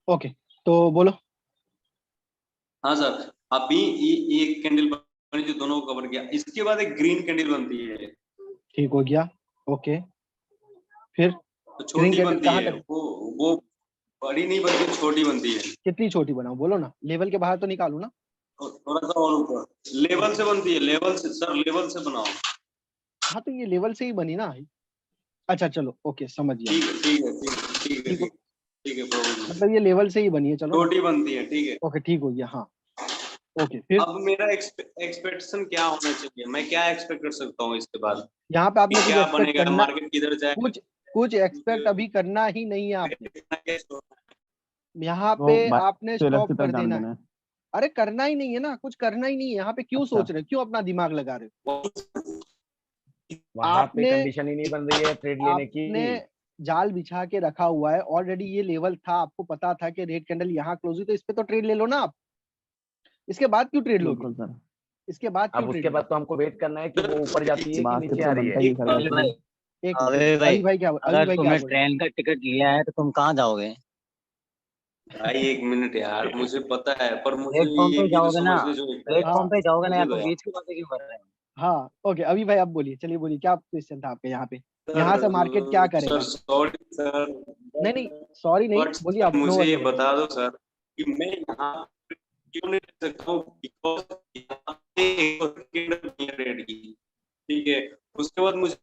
Okay, तो बोलो। हाँ सर, अभी ये एक कैंडल बनी जो दोनों को कवर किया, इसके बाद एक ग्रीन कैंडल बनती है। ठीक हो गया। ओके, फिर तो ग्रीन छोटी कैंडल बनती कहाँ है, तक? वो बड़ी नहीं बनती, छोटी बनती है। कितनी छोटी बनाऊं, बोलो ना, लेवल के बाहर तो निकालू ना। तो थोड़ा सा और ऊपर लेवल से बनती है, लेवल से सर, लेवल से बनाओ। हाँ तो ये लेवल से ही बनी ना। अच्छा चलो, ओके, समझ गया। ठीक है, ठीक है, ठीक है, ठीक है, ठीक हो, ठीक है, प्रॉब्लम नहीं। मतलब ये लेवल से ही बनी है, चलो ना। छोटी बनती है, ठीक है। ओके, ठीक हो गया, हाँ। ओके, फिर अब मेरा एक्सपेक्टेशन क्या होना चाहिए, मैं क्या एक्सपेक्ट कर सकता हूँ इसके बाद, यहाँ पे आपने कि कुछ क्या एक्सपेक्ट बनेगा, करना, मार्केट किधर जाएगा, कुछ कुछ एक्सपेक्ट अभी करना ही नहीं है आपने। यहाँ वो पे आपने सेलर की स्टॉप तरफ कर डाल देना है। देना है। अरे करना ही नहीं है ना, कुछ करना ही नहीं है यहाँ पे, क्यों अच्छा, सोच रहे हो, क्यों अपना दिमाग लगा रहे हो? वहां पे आपने कंडीशन ही नहीं बन रही है ट्रेड लेने की। आपने जाल बिछा के रखा हुआ है ऑलरेडी, ये लेवल था, आपको पता था कि रेड कैंडल यहाँ क्लोज हुई, तो इस पे तो ट्रेड ले लो ना आप। इसके बाद क्यों ट्रेड लोगे? बिल्कुल सर। इसके बाद क्यों अब ट्रेड उसके लोगे? बाद तो हमको वेट करना है कि वो ऊपर जाती है कि बात नीचे तो आ रही बनता है। ही है सर अभी वैसे भाई, भी। एक अबे मिनट, भाई, अभी भाई क्या, अभी अगर भाई क्या तुम्हें बोल रहे ट्रेन का टिकट लिया है तो तुम कहाँ जाओगे? भाई एक मिनट यार, मुझे पता है, पर मुझे प्लेटफॉर्म पे ये जो जाओगे ना, समझने जो हाँ प्लेटफॉर्म पे जाओगे ना यार, मुझे तो तुम यार बीच की बातें क्यों कर रहे हो? हाँ, ओके, अभी भाई आप बोलिए, चलिए बोलिए, क्या क्वेश्चन था आपके यहाँ पे? सर, यहाँ से मार्केट क्या सर करेगा? सॉरी सर, नहीं नहीं, सॉरी नहीं, बट बोलिए सर आप, नो मुझे वरी, ये नो वरी। बता दो सर, कि मैं यहाँ पे क्यों नहीं रह सकता हूँ, बिकॉज यहाँ पे एक रेट की, ठीक है। उसके बाद मुझे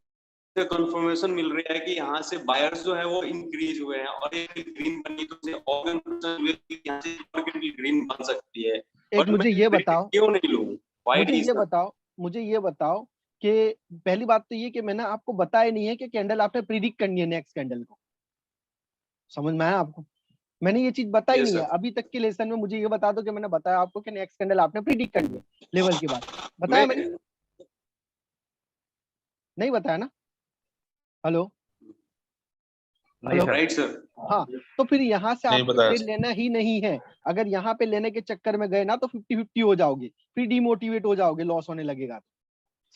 कंफर्मेशन मिल रहा है कि यहाँ से बायर्स जो है वो इंक्रीज हुए हैं, और एक ग्रीन बनी तो मुझे और कंफर्मेशन मिल रही है कि यहाँ से मार्केट भी ग्रीन बन सकती है। एक बट मुझे मैं ये ट्रेड बताओ, क्यों नहीं लूँ, व्हाई मुझे ये रीजन? बताओ, मुझे ये बताओ कि पहली बात तो ये कि मैंने आपको बताया नहीं है कि कैंडल आपने प्रिडिक्ट करनी है नेक्स्ट कैंडल को। समझ में आया आपको? मैंने ये चीज बताई यस नहीं है सर। अभी तक के लेसन में। मुझे ये बता दो कि मैंने बताया आपको कि नेक्स्ट कैंडल आपने प्रिडिक्ट करनी है लेवल के बाद, बताया मैं मैंने? नहीं बताया ना? हेलो, नहीं हेलो। सर। Right sir. हाँ, तो फिर यहाँ से नहीं आपको बताया ट्रेड सर। लेना ही नहीं है। अगर यहाँ पे लेने के चक्कर में गए ना तो 50-50 हो जाओगे, फिर डिमोटिवेट हो जाओगे, लॉस होने लगेगा।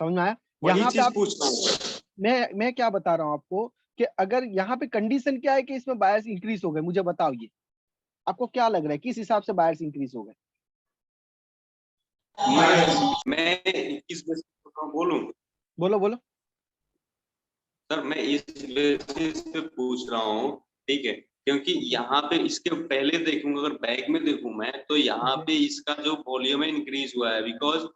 समझ में आया? वही यहाँ पे चीज आप, पूछ रहा हूँ। मैं क्या बता रहा हूँ आपको कि अगर यहाँ पे कंडीशन क्या है कि इसमें बायर्स इंक्रीज हो गए, मुझे बताओ ये, आपको क्या लग रहा है किस हिसाब से बायर्स इंक्रीज हो गए? मैं किस बेसिस पर बोलूं? बोलो बोलो। सर मैं इस बेसिस पे पूछ रहा हूँ, ठीक है, क्योंकि यहाँ पे इसके पहले देखूंगा, अगर बैक में देखूं मैं, तो यहाँ पे इसका जो वॉल्यूम है इंक्रीज हुआ है, बिकॉज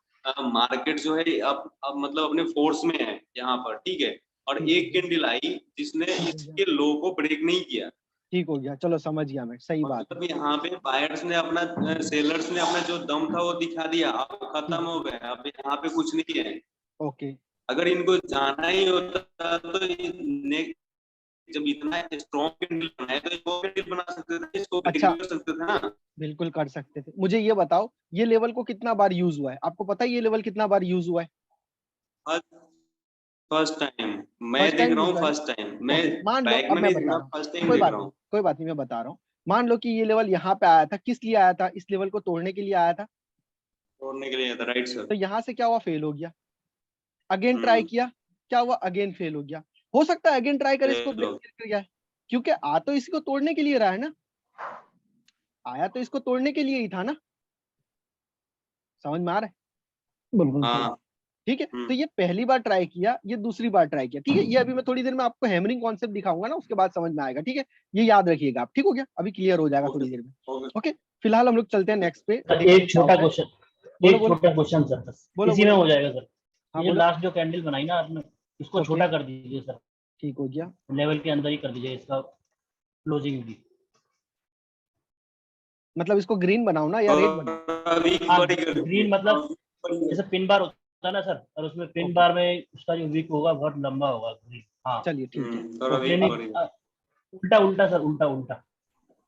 मार्केट जो है अब मतलब अपने फोर्स में है यहाँ पर, ठीक है। और एक कैंडल आई जिसने इसके लो को ब्रेक नहीं किया, ठीक हो गया, चलो समझ गया मैं, सही बात है। मतलब यहाँ पे बायर्स ने अपना, सेलर्स ने अपना जो दम था वो दिखा दिया, अब खत्म हो गया, अब यहाँ पे कुछ नहीं है। ओके, अगर इनको जाना ही होता तो जब इतना स्ट्रॉन्ग कैंडल बनाए तो इसको कैंडल बना सकते थे, इसको ब्रेक अच्छा, भी कर सकते थे ना। बिल्कुल कर सकते थे। मुझे ये बताओ, ये लेवल को कितना बार यूज हुआ है? आपको पता है ये लेवल कितना बार यूज हुआ है? फर्स्ट टाइम मैं फर्स्ट देख टाइम रहा यूज हूँ, हुआ है ना? फर्स्ट टाइम मैं ओके, मान लो, बैक अब में मैं नहीं देख बता रहा, रहा हूँ, फर्स्ट टाइम कोई देख बात रहा नहीं, हूँ। कोई बात नहीं, मैं बता रहा हूँ। मान लो कि ये लेवल यहाँ पे आया था, किस लिए आया था? इस लेवल को तोड़ने के लिए आया था। तोड़ने के लिए था, राइट सर। तो यहाँ से क्या हुआ? फेल हो गया। अगेन ट्राई किया, क्या हुआ? अगेन फेल हो गया। हो सकता है अगेन ट्राई कर इसको ब्रेक कर गया है, क्योंकि आ तो इसको तोड़ने के लिए रहा है ना, आया तो इसको तोड़ने के लिए ही था ना। समझ में आ रहा है? बिल्कुल सर। हाँ। ठीक है, तो ये पहली बार ट्राई किया, ये दूसरी बार ट्राई किया, ठीक है। ये अभी मैं थोड़ी देर में आपको हैमरिंग कॉन्सेप्ट दिखाऊंगा ना, उसके बाद समझ में आएगा, ठीक है। ये याद रखिएगा आप, ठीक हो गया? अभी क्लियर हो जाएगा थोड़ी देर में। ओके, फिलहाल हम लोग चलते हैं नेक्स्ट पे। एक छोटा क्वेश्चन, बोलो एक बोलो छोटा क्वेश्चन सर, बस बोलो इसी में बोलो। हो जाएगा सर। हाँ ये बोलो। लास्ट जो कैंडल बनाई ना आपने, इसको ओके, छोटा कर दीजिए सर, ठीक हो गया। लेवल के अंदर ही कर दीजिए इसका क्लोजिंग भी। मतलब इसको ग्रीन बनाओ ना या रेड बनाओ? अभी हाँ, बड़ी कर ग्रीन मतलब जैसे पिन बार होता है ना सर, और उसमें पिन बार में उसका जो वीक होगा बहुत लंबा होगा ग्रीन। हाँ, चलिए ठीक है। थोड़ा नहीं वीक नहीं, उल्टा उल्टा सर, उल्टा उल्टा,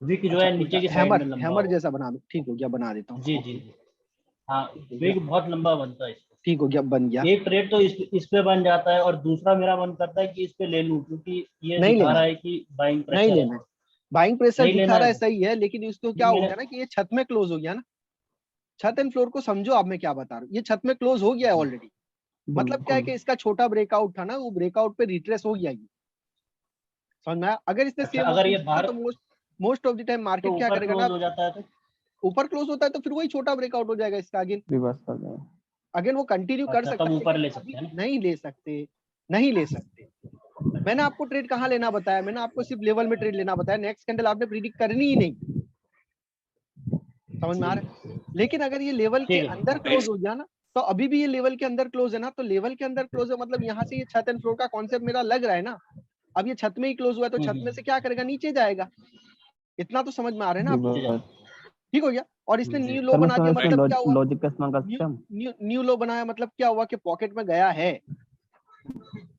वीक जो अच्छा, है नीचे उल्टा की साइड हैमर, में लंबा हैमर होगा। जैसा बना दो, ठीक हो गया, बना देता हूँ। जी जी जी, हाँ, वीक बहुत लंबा बनता है इसको। ठीक हो गया, बन गया। एक ट्रेड तो इस पे बन जाता है, और दूसरा मेरा मन करता है कि इस पे ले लूं, क्योंकि ये नहीं दिखा लेना रहा है, है कि बाइंग नहीं प्रेशर है। लेना है। बाइंग प्रेशर नहीं दिखा लेना रहा है, है सही है, लेकिन इसको क्या नहीं हो मैंने। गया ना कि ये छत में क्लोज हो गया ना। छत एंड फ्लोर को समझो आप, मैं क्या बता रहा हूँ, ये छत में क्लोज हो गया है ऑलरेडी। मतलब क्या है बिल्कुल। कि इसका छोटा ब्रेकआउट था ना, वो ब्रेकआउट पे रिट्रेस हो गया ये। समझ में आया? अगर इसने अच्छा, सेम अगर ये ओपन किया बाहर, तो most, most of the time तो मार्केट क्या ऊपर करेगा क्लोज ना, हो जाता है तो ऊपर क्लोज होता है तो फिर वही छोटा ब्रेकआउट हो जाएगा इसका, रिवर्स कर दें। अगेन वो कंटिन्यू कर अच्छा, सकता तब है, ऊपर लेकिन ले सकते अभी हैं ना? नहीं ले सकते, नहीं ले सकते। मैंने आपको ट्रेड कहाँ लेना बताया, मैंने आपको सिर्फ लेवल में ट्रेड लेना बताया, नेक्स्ट कैंडल आपने प्रिडिक्ट करनी ही नहीं, समझ में आ रहा है। लेकिन अगर ये लेवल के ठीक है। अंदर क्लोज हो गया ना, तो अभी भी ये लेवल के अंदर क्लोज है ना, तो लेवल के अंदर क्लोज है मतलब यहाँ से ये छत एंड फ्लोर का कॉन्सेप्ट मेरा लग रहा है ना। अब ये छत में ही क्लोज हुआ है तो छत में से क्या करेगा, नीचे जाएगा, इतना तो समझ में आ रहा है ना आपको। ठीक हो गया। और इसने न्यू लो बना दिया, मतलब क्या हुआ, लॉजिक का इस्तेमाल कर सकते हैं हम। न्यू लो बनाया मतलब क्या हुआ कि पॉकेट में गया है,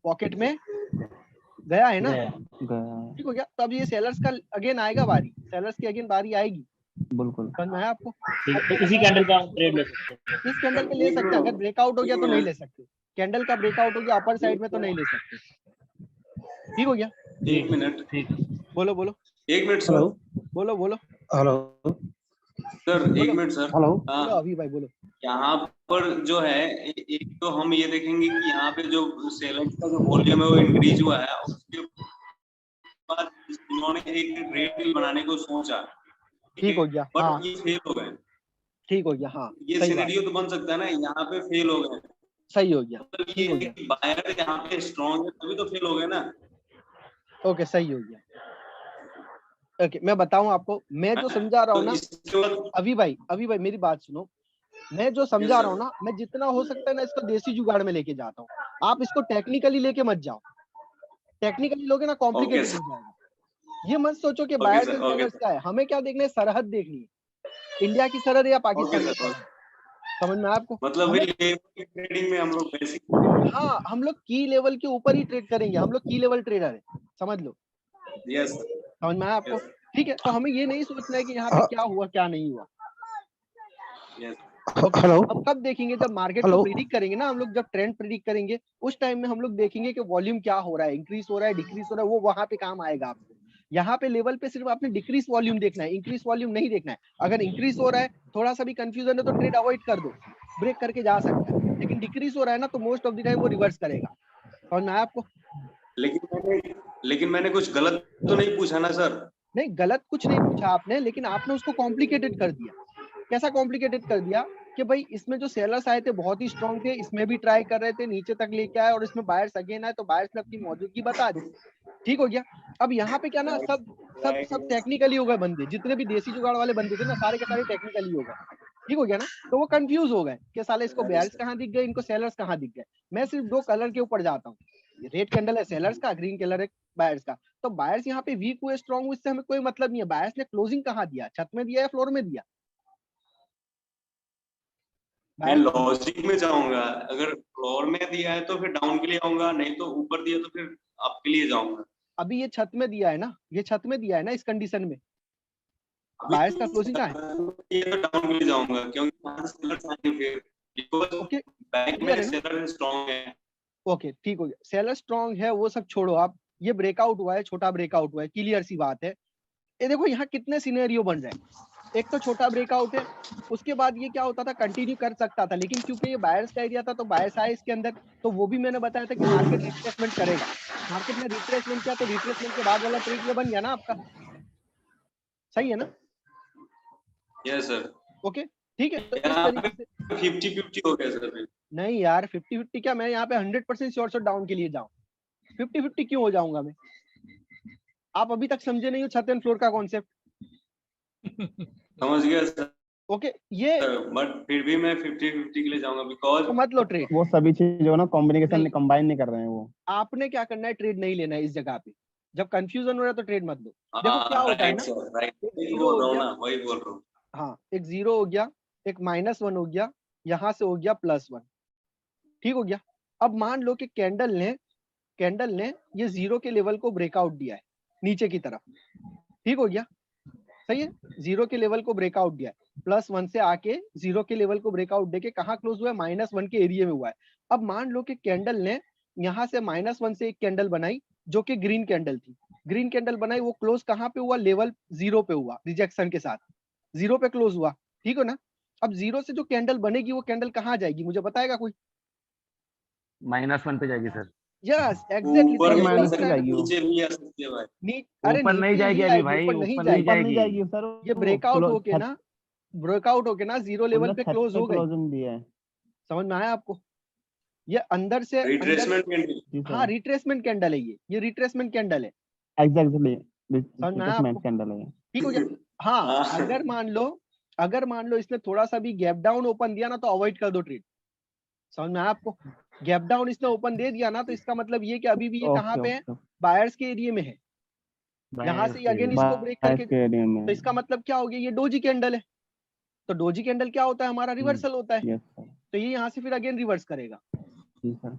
पॉकेट में गया है ना। गया। ठीक हो गया। तो अब ये सेलर्स का अगेन आएगा बारी, सेलर्स की अगेन बारी आएगी, बिल्कुल। समझ में आया आपको। ठीक है, तो इसी कैंडल का हम ट्रेड ले सकते हैं। इस कैंडल पे ले सकते हैं, अगर ब्रेकआउट हो गया तो नहीं ले सकते, कैंडल का ब्रेकआउट हो गया अपर साइड में तो नहीं ले सकते। ठीक हो गया। एक मिनट, ठीक है। बोलो बोलो, एक मिनट सर। बोलो बोलो हेलो सर एक मिनट सर। हेलो। बोलो अभी भाई बोलो। यहाँ पर जो है एक तो हम ये देखेंगे कि यहाँ पे जो सेलर्स का जो वॉल्यूम है वो इंक्रीज हुआ है, और उसके बाद इन्होंने एक ट्रेड बनाने को सोचा, ठीक हो गया, बट हाँ ये फेल हो गए। ठीक हो गया, हाँ ये सही बात, सिनेरियो तो बन सकता है ना, यहाँ पे फेल हो गए, सही हो गया, मतलब ठीक हो ये गया, बायर यहाँ पे स्ट्रॉन्ग है तभी तो फेल हो गए ना। ओके सही हो गया। ओके मैं बताऊं आपको, मैं जो समझा रहा हूँ तो ना इसके बाद अभी भाई मेरी बात सुनो, मैं जो समझा रहा हूँ ना, मैं जितना हो सकता है ना इसको देसी जुगाड़ में लेके जाता हूँ। आप इसको टेक्निकली लेके मत जाओ, टेक्निकली लोगे ना कॉम्प्लिकेटेड हो जाएगा। ये मत सोचो कि बायर्स एंड सेलर्स का है, हमें क्या देखना है, सरहद देखनी है, इंडिया की सरहद या पाकिस्तान की सरहद, समझ में आपको। मतलब हमें ट्रेडिंग में हम लोग बेसिक, हाँ हम लोग की लेवल के ऊपर ही ट्रेड करेंगे, हम लोग की लेवल ट्रेडर है, समझ लो। यस समझ में आया आपको। ठीक है, तो हमें ये नहीं सोचना है कि यहाँ पे क्या हुआ क्या नहीं हुआ। यस। हेलो अब कब देखेंगे, जब मार्केट को प्रिडिक्ट करेंगे ना हम लोग, जब ट्रेंड प्रिडिक्ट करेंगे उस टाइम में हम लोग देखेंगे कि वॉल्यूम क्या हो रहा है, इंक्रीज हो रहा है डिक्रीज हो रहा है, वो वहां पे काम आएगा आपको। यहाँ पे लेवल पे सिर्फ आपने डिक्रीज वॉल्यूम देखना है, इंक्रीज वॉल्यूम नहीं देखना है। अगर इंक्रीज हो रहा है, थोड़ा सा भी कंफ्यूजन है तो ट्रेड अवॉइड कर दो, ब्रेक करके जा सकता है। लेकिन डिक्रीज हो रहा है ना तो मोस्ट ऑफ द टाइम वो रिवर्स करेगा, समझ में आया आपको। लेकिन मैंने कुछ गलत तो नहीं पूछा ना सर। नहीं गलत कुछ नहीं पूछा आपने, लेकिन आपने उसको कॉम्प्लिकेटेड कर दिया। कैसा कॉम्प्लिकेटेड कर दिया कि भाई इसमें जो सेलर्स आए थे बहुत ही स्ट्रॉन्ग थे, इसमें भी ट्राई कर रहे थे, नीचे तक लेके आए, और इसमें बायर्स अगेन आए तो बायर्स ने अपनी मौजूदगी बता दी। ठीक हो गया। अब यहाँ पे क्या ना, सब टेक्निकली हो गए बंदे, जितने भी देसी जुगाड़ वाले बंदे थे ना सारे के सारे टेक्निकली हो गए। ठीक हो गया ना, तो वो कंफ्यूज हो गए कि साले इसको बायर्स कहाँ दिख गए, इनको सेलर्स कहाँ दिख गए। मैं सिर्फ दो कलर के ऊपर जाता हूँ, रेड कैंडल है सेलर्स का, ग्रीन कलर है बायर्स का। तो बायर्स यहाँ पे वीक हुए स्ट्रॉन्ग हुए इससे हमें कोई मतलब नहीं है। बायर्स ने क्लोजिंग कहाँ दिया, छत में दिया या फ्लोर में दिया। मैं लॉजिक में जाऊंगा, अगर फ्लोर में दिया है तो फिर डाउन के लिए आऊंगा, नहीं तो ऊपर दिया तो फिर अप के लिए जाऊंगा। अभी ये छत में दिया है ना, ये छत में दिया है ना इस कंडीशन में, बायर्स का क्लोजिंग कहाँ है। ये तो डाउन के लिए जाऊंगा क्योंकि वहां से सेलर्स आएंगे फिर, बिकॉज़ ओके बैंक में सेलर स्ट्रांग है। ओके ठीक हो गया, सेलर स्ट्रॉन्ग है वो सब छोड़ो आप, ये ब्रेकआउट हुआ है, छोटा ब्रेकआउट हुआ है, क्लियर सी बात है। ये देखो यहाँ कितने सिनेरियो बन रहे हैं, एक तो छोटा ब्रेकआउट है, उसके बाद ये क्या होता था, कंटिन्यू कर सकता था, लेकिन क्योंकि ये बायर्स का एरिया था तो बायर्स आए इसके अंदर, तो वो भी मैंने बताया था कि मार्केट रिट्रेसमेंट करेगा। मार्केट ने रिट्रेसमेंट किया तो रिट्रेसमेंट के बाद वाला ट्रेड ये बन गया ना आपका, सही है ना। Yes sir. ओके ठीक है, तो इस यहाँ तरीके पे से 50-50 हो गया सर। नहीं यार 50-50 क्या, मैं यहाँ पे 100% श्योर शॉट डाउन के लिए जाऊँ, 50-50 क्यों हो जाऊंगा मैं। आप अभी तक समझे नहीं हो छत एंड फ्लोर का कॉन्सेप्ट। समझ गया सर। ओके ये बट फिर भी मैं 50-50 के लिए जाऊंगा बिकॉज तो मत लो ट्रेड, वो सभी चीजों ना कॉम्बिनेशन नहीं। कंबाइन नहीं कर रहे हैं वो। आपने क्या करना है, ट्रेड नहीं लेना है इस जगह पे, जब कंफ्यूजन हो रहा है तो ट्रेड मत लो। देखो क्या होता है ना, राइट एक जीरो बोल हो रहा हूँ गया, ना, वही बोल रहा हूँ। हाँ एक जीरो हो गया, एक -1 हो गया, यहाँ से हो गया +1, ठीक हो गया। अब मान लो कि कैंडल ने ये जीरो के लेवल को ब्रेकआउट दिया है नीचे की तरफ, ठीक हो गया, सही है, जीरो के लेवल को ब्रेकआउट दिया है, +1 से आके जीरो के लेवल को ब्रेकआउट देके कहाँ क्लोज हुआ है, -1 के एरिया में हुआ है। अब मान लो कि कैंडल ने यहाँ से -1 से एक कैंडल बनाई जो कि ग्रीन कैंडल थी, ग्रीन कैंडल बनाई, वो क्लोज कहाँ पे हुआ, लेवल 0 पे हुआ, रिजेक्शन के साथ 0 पे क्लोज हुआ, ठीक है ना। अब 0 से जो कैंडल बनेगी वो कैंडल कहाँ जाएगी, मुझे बताएगा कोई। -1 पे जाएगी सर। यस एग्जैक्टली ऊपर भी सर, आ माइनस सकती में है, जाएगी वो। नीचे भी आ सकती है भाई। अरे ऊपर नहीं नीचे जाएगी ही अभी आएगी, भाई, ऊपर नहीं ऊपर नहीं जाएगी। ऊपर नहीं जाएगी। जाएगी सर, ये वो ब्रेकआउट क्लो- होके छत- ना, ब्रेकआउट होके ना जीरो लेवल उनने पे छत क्लोज पे हो गई। क्लोजिंग दी है। समझ में आया आपको? ये अंदर से अंदर, रिट्रेसमेंट कैंडल। जी हाँ सर, रिट्रेसमेंट कैंडल है ये रिट्रेसमेंट कैंडल है। एग्जैक्टली समझ में आया आपको? रिट्रेसमेंट कैंडल है। ठीक हो गया। हाँ हाँ। अगर मान लो इसने थोड़ा सा भी गैप डाउन ओपन दिया ना तो अवॉइड कर दो ट्रेड। समझ में आया आपको? गैप डाउन इसने ओपन दे दिया ना तो इसका मतलब ये कि अभी भी ये कहाँ पे है, ओके, बायर्स के एरिया में है। यहाँ से अगेन इसको ब्रेक करके, के एरिया में। तो इसका मतलब क्या हो गया, ये डोजी कैंडल है। तो डोजी कैंडल क्या होता है, हमारा रिवर्सल होता है। यस सर, तो ये यहाँ से फिर अगेन रिवर्स करेगा। जी सर,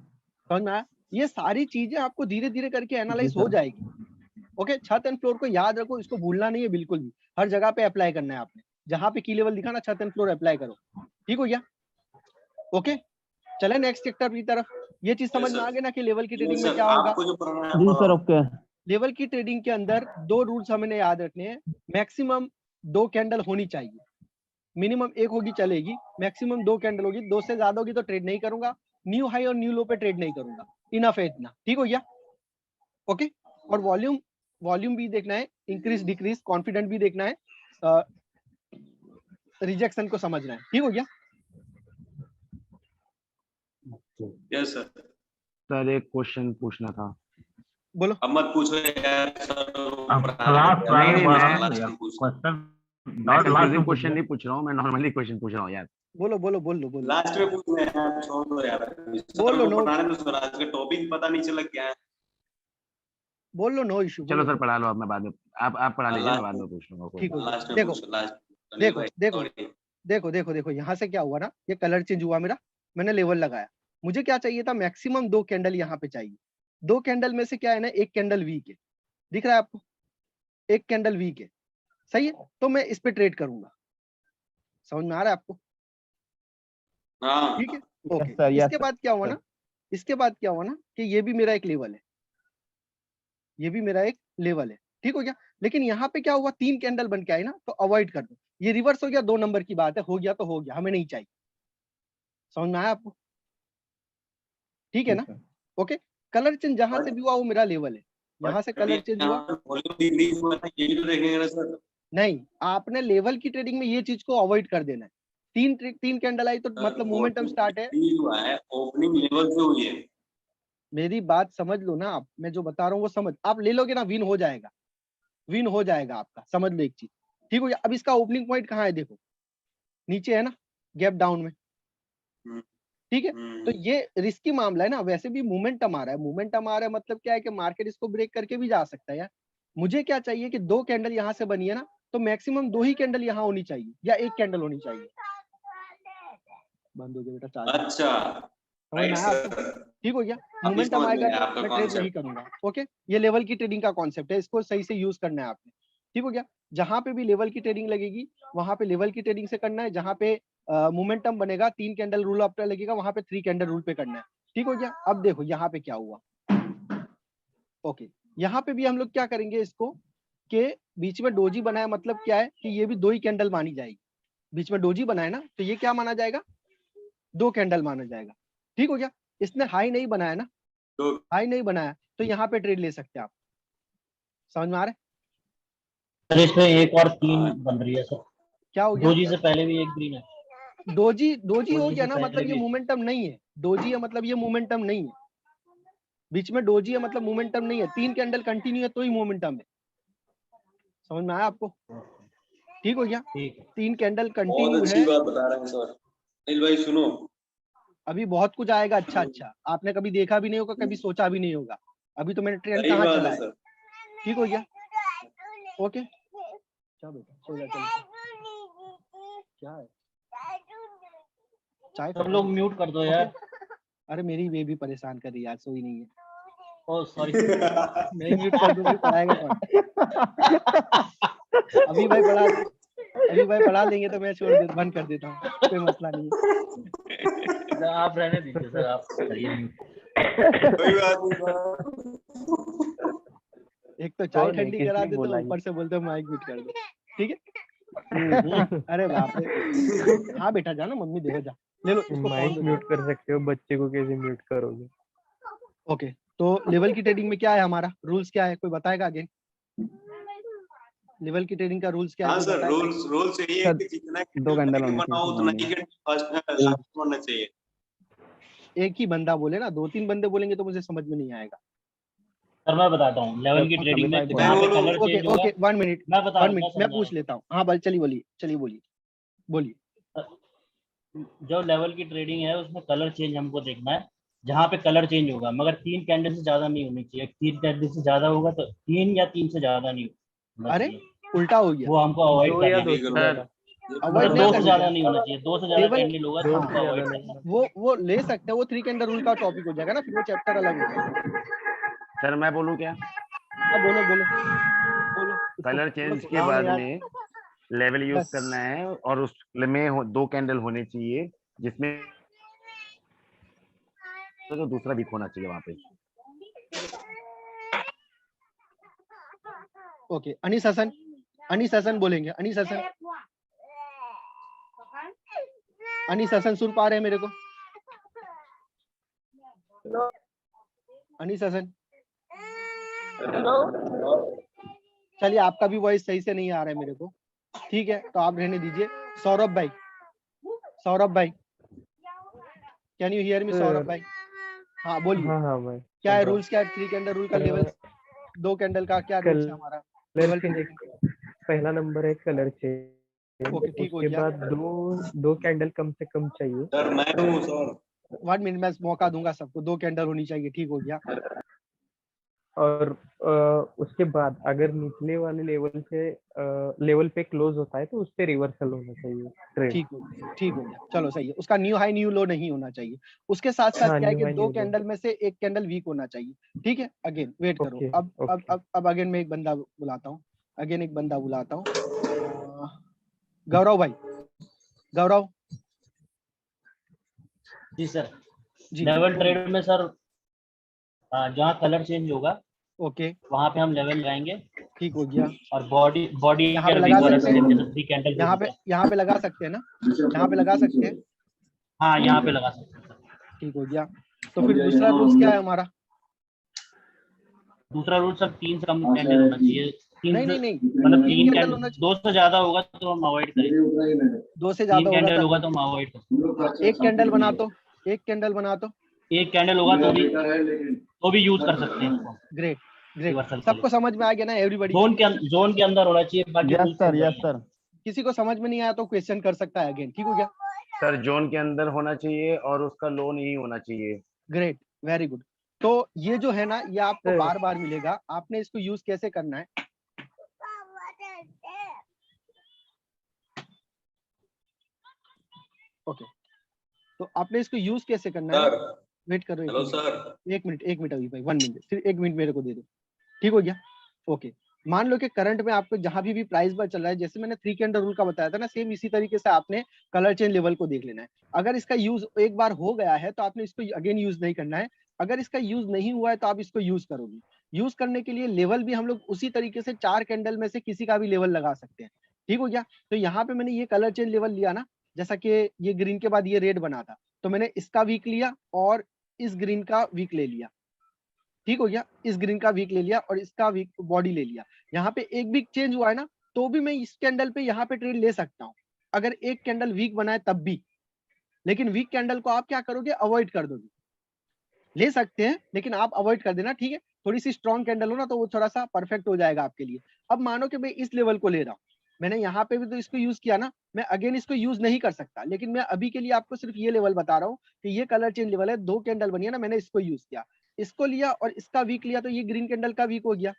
समझ में आया? ये सारी चीजें आपको धीरे धीरे करके एनालाइज जी हो सर। जाएगी। ओके, छत एंड फ्लोर को याद रखो, इसको भूलना नहीं है बिल्कुल भी। हर जगह पे अप्लाई करना है आपने, जहां पे की लेवल दिखा ना छत एंड फ्लोर अप्लाई करो। ठीक हो गया? ओके, चले नेक्स्ट सेक्टर की तरफ। ये चीज समझ में आ गई ना कि लेवल की ट्रेडिंग में क्या होगा। आपको जो पढ़ना है जी सर, ओके। लेवल की ट्रेडिंग के अंदर दो रूल्स हमें याद रखने हैं। मैक्सिमम 2 कैंडल होनी चाहिए, मिनिमम 1 होगी चलेगी, मैक्सिमम 2 कैंडल होगी। 2 से ज्यादा होगी तो ट्रेड नहीं करूंगा, न्यू हाई और न्यू लो पे ट्रेड नहीं करूंगा। इनफ है इतना। ठीक हो गया? ओके, और वॉल्यूम भी देखना है, इंक्रीज डिक्रीज, कॉन्फिडेंट भी देखना है, रिजेक्शन को समझना है। ठीक हो गया? Yes sir. सर एक क्वेश्चन पूछना था। बोलो। अब मत पूछो यार सर, मैं कंफ्यूजिंग क्वेश्चन नहीं पूछ रहा हूँ, मैं नॉर्मली क्वेश्चन पूछ रहा हूँ यार। बोलो बोलो बोलो बोलो लास्ट में पूछना है यार, छोड़ दो यार। बोलो, सर को नो पढ़ाने दो सर, आज का टॉपिक पता नहीं चला क्या है। बोलो, नो इशू। चलो सर पढ़ा लो, अब मैं बाद में, आप पढ़ा लीजिए, मैं बाद में लास्ट पूछ लूंगा कोई। ठीक हो गया। लास्ट में देखो पूछो, लास्ट। देखो भाई देखो sorry। देखो देखो देखो, यहाँ से क्या हुआ ना, ये कलर चेंज हुआ मेरा, मैंने लेवल लगाया। मुझे क्या चाहिए था, मैक्सिमम 2 कैंडल यहाँ पे चाहिए। 2 कैंडल में से क्या है ना, 1 कैंडल वीक है, दिख रहा है आपको? 1 कैंडल वीक है, सही है। तो मैं इस पे ट्रेड करूंगा। समझ में आ रहा है आपको? हाँ ठीक है, ओके। सर, यस इसके बाद क्या हुआ ना, इसके बाद क्या हुआ ना कि ये भी मेरा एक लेवल है, ये भी मेरा एक लेवल है। ठीक हो गया? लेकिन यहाँ पे क्या हुआ, 3 कैंडल बन के आई ना, तो अवॉइड कर दो। ये रिवर्स हो गया, 2 नंबर की बात है, हो गया तो हो गया, हमें नहीं चाहिए। समझ में आया आपको? ठीक है ना? ओके, कलर चेंज जहां से भी हुआ वो मेरा लेवल है। यहाँ से कलर चेंज हुआ वॉल्यूम डिक्रीज हुआ था, ये भी तो देखेंगे ना सर। नहीं, आपने लेवल की ट्रेडिंग में ये चीज को अवॉइड कर देना है। 3 कैंडल आई तो मतलब मोमेंटम स्टार्ट है। डिक्रीज हुआ है, ओपनिंग लेवल से हुई है। मेरी बात समझ लो ना आप, मैं जो बता रहा हूँ वो समझ, आप ले लोगे ना, विन हो जाएगा, विन हो जाएगा आपका। समझ लो एक चीज। ठीक हो गया? अब इसका ओपनिंग पॉइंट कहाँ है, देखो नीचे है ना, गैप डाउन में। ठीक है, तो ये रिस्की मामला है ना। वैसे भी मोमेंटम आ रहा है, मोमेंटम आ रहा है मतलब क्या है कि मार्केट इसको ब्रेक करके भी जा सकता है यार। मुझे क्या चाहिए कि 2 कैंडल यहाँ से बनी है ना, तो मैक्सिमम 2 ही कैंडल यहाँ होनी चाहिए या 1 कैंडल होनी चाहिए। बंद हो गया बेटा चार्ज। अच्छा समझ में आया आपको? ठीक हो गया? मोमेंटम समझ आएगा गए तो आपका मैं ट्रेड नहीं concept। करूंगा। ओके, ये लेवल की ट्रेडिंग का कॉन्सेप्ट है, इसको सही से यूज करना है आपने। ठीक हो गया? जहां पे भी लेवल की ट्रेडिंग लगेगी वहां पे लेवल की ट्रेडिंग से करना है। जहां पे मोमेंटम बनेगा, 3 कैंडल रूल अप लगेगा, वहां पे 3 कैंडल रूल पे करना है। ठीक हो गया? अब देखो यहाँ पे क्या हुआ। ओके, यहाँ पे भी हम लोग क्या करेंगे, इसको के बीच में डोजी बनाया, मतलब क्या है कि ये भी 2 ही कैंडल मानी जाएगी। बीच में डोजी बनाया ना, तो ये क्या माना जाएगा, 2 कैंडल माना जाएगा। ठीक हो गया? इसने हाई नहीं बनाया ना, तो हाई नहीं बनाया, तो यहाँ पे ट्रेड ले सकते हैं आप। समझ में आ रहा है? सर इसमें एक और 3 बन रही है सर। क्या हो गया, 2 जी से पहले भी एक ग्रीन है। डोजी हो डोजी गया से ना, पहले मतलब ये भी। मोमेंटम नहीं है। डोजी है मतलब ये मोमेंटम नहीं है। बीच में डोजी है मतलब मोमेंटम नहीं है। 3 कैंडल कंटिन्यू है तो ही मोमेंटम है। समझ में आया आपको? ठीक हो गया? ठीक है। 3 कैंडल बहुत कंटिन्यू अच्छी है। बात बता रहे हैं सर। अनिल भाई सुनो, अभी बहुत कुछ आएगा अच्छा अच्छा, आपने कभी देखा भी नहीं होगा, कभी सोचा भी नहीं होगा। अभी तो मैंने ट्रेंड सही कहाँ बात चला है है। सर। ठीक हो गया? ओके, क्या बेटा सो जा, चलो। क्या है, चाय सब लोग म्यूट कर दो यार। अरे मेरी बेबी परेशान कर रही है आज, सोई नहीं है। ओ सॉरी। नहीं म्यूट कर दूं फिर पढ़ाएगा कौन? अभी भाई पढ़ा लेंगे तो मैं बंद कर देता हूँ, कोई मसला नहीं है। आप रहने दीजिए सर, आप करिए म्यूट। कोई बात नहीं सर। एक तो चाय ठंडी करा देते हो, ऊपर से बोलते हो माइक म्यूट कर दो। ठीक है? अरे बाप रे। हाँ बेटा जाना, मम्मी देखो जा, ले लो इसको, माइक म्यूट कर सकते हो, बच्चे को कैसे म्यूट करोगे? ओके, तो लेवल की ट्रेडिंग में क्या है हमारा रूल्स, क्या है कोई बताएगा अगेन? लेवल की ट्रेडिंग का रूल्स क्या है? हाँ कोई सर, बताएगा? रूल्स यही है सर, कि जितना दो कैंडल होने बनाओ चाहिए उतना ही morning। फर्स्ट लास्ट होना चाहिए। एक ही बंदा बोले ना, 2-3 बंदे बोलेंगे तो मुझे समझ में नहीं आएगा। सर मैं बताता हूँ, लेवल की सर, ट्रेडिंग में 45 जहाँ पे बोलो। कलर ओके चेंज होगा, ओके 1 मिनट, मैं बता 1 मैं मिनट मैं समझा पूछ लेता हूँ। हाँ बस चलिए बोलिए बोलिए। जो लेवल की ट्रेडिंग है उसमें कलर चेंज हमको देखना है, जहाँ पे कलर चेंज होगा, मगर 3 कैंडल से ज्यादा नहीं होनी चाहिए। 3 कैंडल से ज्यादा होगा तो 3 या 3 से ज्यादा नहीं होना अरे चाहिए, उल्टा हो गया, वो हमको अवॉइड दो या करना दो है। से सर ज्यादा, अवॉइड मतलब नहीं 2 से करना ज्यादा है। नहीं होना चाहिए, 2 से ज्यादा लेवल कैंडल होगा तो दो हमको से अवॉइड ज्यादा करना है। नहीं। वो ले सकते हैं, वो 3 कैंडल रूल का टॉपिक हो जाएगा ना, फिर वो चैप्टर अलग हो जाएगा। सर मैं बोलूँ क्या? हाँ बोलो इसको कलर थोड़ा चेंज के सुनाओ ना बाद यार। में लेवल यूज बस करना है और उसमें 2 कैंडल होने चाहिए, जिसमें तो दूसरा वीक होना चाहिए वहां पे। ओके, अनीस हसन बोलेंगे। अनीस हसन सुन पा रहे हैं मेरे को? अनीस हसन, चलिए आपका भी वॉइस सही से नहीं आ रहा है मेरे को, ठीक है तो आप रहने दीजिए। सौरभ भाई, can you hear me? Saurabh भाई, हाँ बोलिए। हाँ भाई, क्या है रूल्स, क्या है 3 कैंडल रूल का? लेवल 2 कैंडल का क्या रूल्स है हमारा? लेवल पहला नंबर है कलर चेंज। ओके ठीक हो उसके गया। बाद दो कैंडल कम से कम चाहिए। सर मैं हूँ सर। 1 मिनट मैं मौका दूंगा सबको, 2 कैंडल होनी चाहिए, ठीक हो गया। और उसके बाद अगर निचले वाले लेवल पे क्लोज होता है तो उस पे रिवर्सल होना चाहिए ट्रेड। ठीक हो गया, चलो सही है। उसका न्यू हाई न्यू लो नहीं होना चाहिए। उसके साथ साथ हाँ, क्या है न्यू कि हाई 2 न्यू लो। कैंडल में से एक कैंडल वीक होना चाहिए, ठीक है। अगेन वेट करो, ओके, अब अगेन मैं एक बंदा बुलाता हूँ, गौरव भाई, गौरव जी सर। जी लेवल बोलिए। ट्रेड में सर जहाँ कलर चेंज होगा ओके वहां पे हम लेवल लगाएंगे, ठीक हो गया। और बॉडी यहाँ पे अगर लगा वीक होगा सकते हैं, जैसे 3 कैंडल वीक होगा, यहाँ पे लगा सकते हैं ना, यहाँ पे लगा सकते हैं, हाँ यहाँ पे लगा सकते हैं सर। ठीक हो गया। तो फिर दूसरा रूल्स क्या है हमारा? दूसरा रूल सर 3 से कम कैंडल होना चाहिए। 3 से नहीं मतलब 3 3 कैंडल कैंडल, होना चाहिए। 2 से ज्यादा होगा तो हम अवॉइड करेंगे। 2 से 3 ज्यादा होगा कैंडल तो होगा तो हम अवॉइड करेंगे। एक कैंडल बना तो, एक कैंडल बना तो। एक कैंडल होगा तो भी यूज कर सकते हैं इसको ग्रेट रिवर्सल के सबको लिए। समझ में आ गया ना एवरीबॉडी? जोन के अंदर होना चाहिए, बाकी यस rules के सर, अंदर यस नहीं। सर। किसी को समझ में नहीं आया तो क्वेश्चन कर सकता है अगेन, ठीक हो गया। सर जोन के अंदर होना चाहिए और उसका लो नहीं होना चाहिए। Great, very good. तो ये जो है ना, ये आपको सर। बार बार मिलेगा। आपने इसको यूज कैसे करना है? ओके, तो आपने इसको यूज कैसे करना है सर ना? वेट करो हेलो सर। एक मिनट अभी भाई, 1 मिनट, सिर्फ 1 मिनट मेरे को दे दो, ठीक हो गया। ओके, मान लो कि करंट में आपको जहां भी प्राइस बार चल रहा है, जैसे मैंने 3 कैंडल रूल का बताया था ना, सेम इसी तरीके से आपने कलर चेन लेवल को देख लेना है। अगर इसका यूज एक बार हो गया है तो आपने इसको अगेन यूज नहीं करना है। अगर इसका यूज नहीं हुआ है तो आप इसको यूज करोगे। यूज करने के लिए लेवल भी हम लोग उसी तरीके से 4 कैंडल में से किसी का भी लेवल लगा सकते हैं, ठीक हो गया। तो यहाँ पे मैंने ये कलर चेन लेवल लिया ना, जैसा कि ये ग्रीन के बाद ये रेड बना था, तो मैंने इसका वीक लिया और इस ग्रीन का वीक ले लिया, ठीक हो गया। इस ग्रीन का वीक ले लिया और इसका वीक बॉडी ले लिया। यहाँ पे एक वीक चेंज हुआ है ना, तो भी मैं इस कैंडल पे यहाँ पे ट्रेड ले सकता हूँ, अगर एक कैंडल वीक बनाए तब भी। लेकिन वीक कैंडल को आप क्या करोगे? अवॉइड कर दोगे। ले सकते हैं लेकिन आप अवॉइड कर देना, ठीक है। थोड़ी सी स्ट्रॉन्ग कैंडल हो ना तो वो थोड़ा सा परफेक्ट हो जाएगा आपके लिए। अब मानो कि मैं इस लेवल को ले रहा हूँ, मैंने यहाँ पे भी तो इसको यूज किया ना, मैं अगेन इसको यूज नहीं कर सकता, लेकिन मैं अभी के लिए आपको सिर्फ ये लेवल बता रहा हूँ कि ये कलर चेंज लेवल है। 2 कैंडल बनी है ना, मैंने इसको यूज किया, इसको लिया और इसका वीक लिया, तो ये ग्रीन कैंडल का वीक हो गया,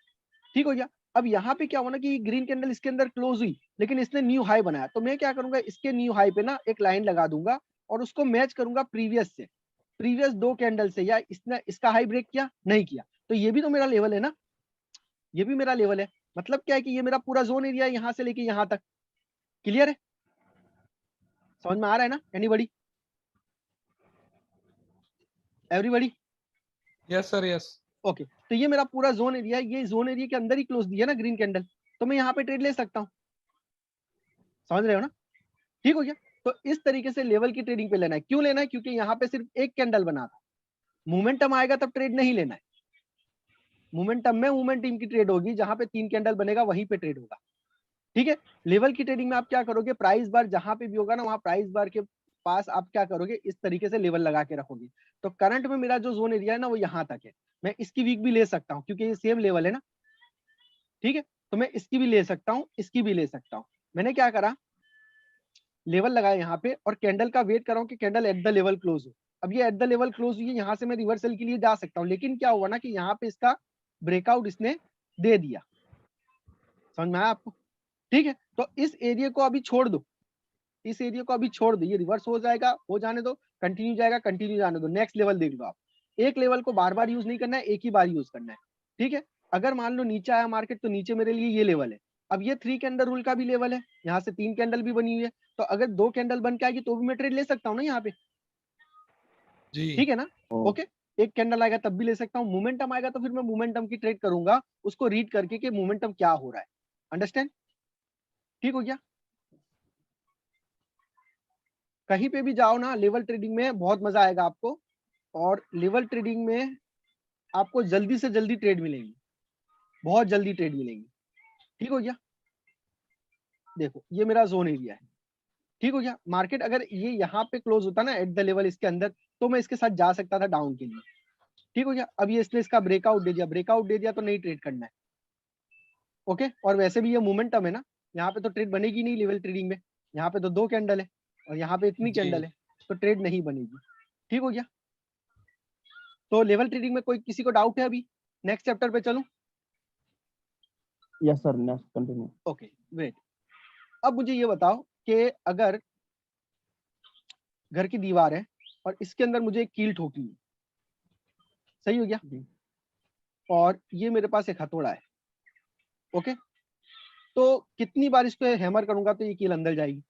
ठीक हो गया। अब यहाँ पे क्या होना कि ग्रीन कैंडल इसके अंदर क्लोज हुई, लेकिन इसने न्यू हाई बनाया, तो मैं क्या करूंगा, इसके न्यू हाई पे ना एक लाइन लगा दूंगा और उसको मैच करूंगा प्रीवियस 2 कैंडल से। या इसने इसका हाई ब्रेक किया? नहीं किया, तो ये भी तो मेरा लेवल है ना, ये भी मेरा लेवल है। मतलब क्या है कि ये मेरा पूरा जोन एरिया है, यहाँ से लेके यहाँ तक। क्लियर है? समझ में आ रहा है ना anybody? Everybody? Yes sir, yes. Okay, तो ये मेरा पूरा जोन एरिया है, ये जोन एरिया के अंदर ही क्लोज दिया ना ग्रीन कैंडल, तो मैं यहाँ पे ट्रेड ले सकता हूँ। समझ रहे हो ना? ठीक हो गया। तो इस तरीके से लेवल की ट्रेडिंग पे लेना है। क्यों लेना है? क्योंकि यहाँ पे सिर्फ एक कैंडल बना था, मोमेंटम आएगा तब ट्रेड नहीं लेना है। मोमेंटम में मूवमेंट टीम की ट्रेड होगी, जहां पे 3 कैंडल बनेगा वहीं पे ट्रेड होगा, ठीक है। लेवल की ट्रेडिंग में आप क्या करोगे, प्राइस बार जहां पे भी होगा ना वहां प्राइस बार के पास आप क्या करोगे, इस तरीके से लेवल लगा के रखोगे। तो करंट में मेरा जो जोन एरिया है ना वो यहाँ तक है, मैं इसकी वीक भी ले सकता हूँ क्योंकि ये सेम लेवल है ना, ठीक है। तो मैं इसकी भी ले सकता हूँ, इसकी भी ले सकता हूँ। मैंने क्या करा, लेवल लगाया यहाँ पे और कैंडल का वेट कर रहा हूँ कि candle at the level close हो। अब ये एट द लेवल क्लोज हुई है, यहाँ से मैं रिवर्सल के लिए जा सकता हूँ, लेकिन क्या हुआ ना कि यहाँ पे इसका ब्रेकआउट इसने दे दिया, समझ में आया आपको, ठीक है। तो इस एरिया को अभी छोड़ दो, इस एरिया को अभी छोड़ दो, ये रिवर्स हो जाएगा, हो जाने दो, कंटिन्यू जाएगा, कंटिन्यू जाने दो, नेक्स्ट लेवल देख लो आप। एक लेवल को बार बार यूज नहीं करना है, एक ही बार यूज करना है, ठीक है। अगर मान लो नीचे आया मार्केट तो नीचे मेरे लिए ये लेवल है। अब ये 3 कैंडल रूल का भी लेवल है, यहाँ से 3 कैंडल भी बनी हुई है, तो अगर 2 कैंडल बन के आएगी तो भी मैं ट्रेड ले सकता हूँ ना यहाँ पे, जी ठीक है ना, ओके। एक कैंडल आएगा तब भी ले सकता हूँ, मोमेंटम आएगा तो फिर मैं मोमेंटम की ट्रेड करूंगा, उसको रीड करके कि मोमेंटम क्या हो रहा है, अंडरस्टैंड, ठीक हो गया। कहीं पे भी जाओ ना लेवल ट्रेडिंग में बहुत मजा आएगा आपको, और लेवल ट्रेडिंग में आपको जल्दी से जल्दी ट्रेड मिलेंगी, बहुत जल्दी ट्रेड मिलेंगी, ठीक हो गया। देखो ये मेरा जोन एरिया है, ठीक हो गया। मार्केट अगर ये यहाँ पे क्लोज होता ना एट द लेवल इसके अंदर, तो मैं इसके साथ जा सकता था डाउन के लिए, ठीक हो गया। अब ये इसने इसका ब्रेकआउट दे दिया, ब्रेकआउट दे दिया तो नहीं ट्रेड करना है, ओके। और वैसे भी ये मोमेंटम है ना, यहाँ पे तो ट्रेड बनेगी नहीं लेवल ट्रेडिंग में, यहाँ पे तो 2 कैंडल है और यहाँ पे इतनी जी। कैंडल है, तो ट्रेड नहीं बनेगी, ठीक हो गया। तो लेवल ट्रेडिंग में कोई किसी को डाउट है अभी, नेक्स्ट चैप्टर पे चलूं, yes sir, next continue. Okay great. अब मुझे ये बताओ कि अगर घर की दीवार है और इसके अंदर मुझे एक कील ठोकी है, सही हो गया, और ये मेरे पास एक हथौड़ा है, ओके। तो कितनी बार इसको हैमर करूंगा तो ये कील अंदर जाएगी